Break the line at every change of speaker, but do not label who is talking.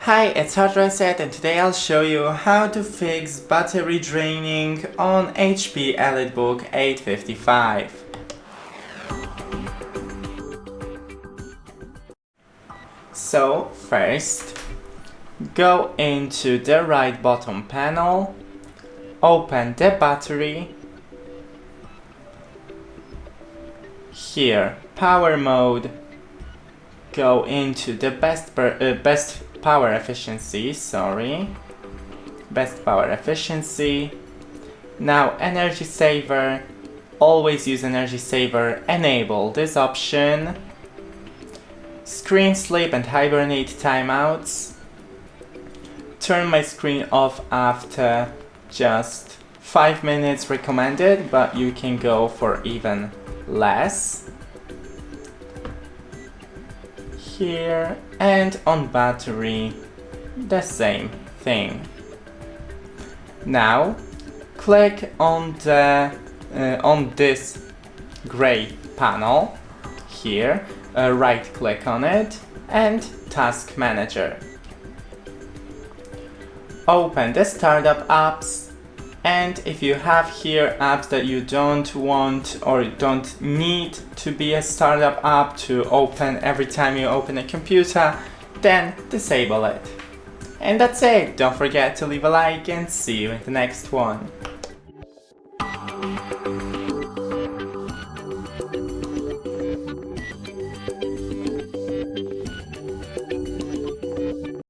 Hi, it's HardReset and today I'll show you how to fix battery draining on HP ELITEBOOK 855. So first, go into the right bottom panel, open the battery, here power mode, go into the best power efficiency, best power efficiency. Now energy saver, always use energy saver, enable this option. Screen sleep and hibernate timeouts. Turn my screen off after just 5 minutes recommended, but you can go for even less. Here, and on battery the same thing. Now click on this gray panel here, right click on it and task manager. Open the startup apps, and if you have here apps that you don't want or don't need to be a startup app to open every time you open a computer, then disable it. And that's it. Don't forget to leave a like and see you in the next one.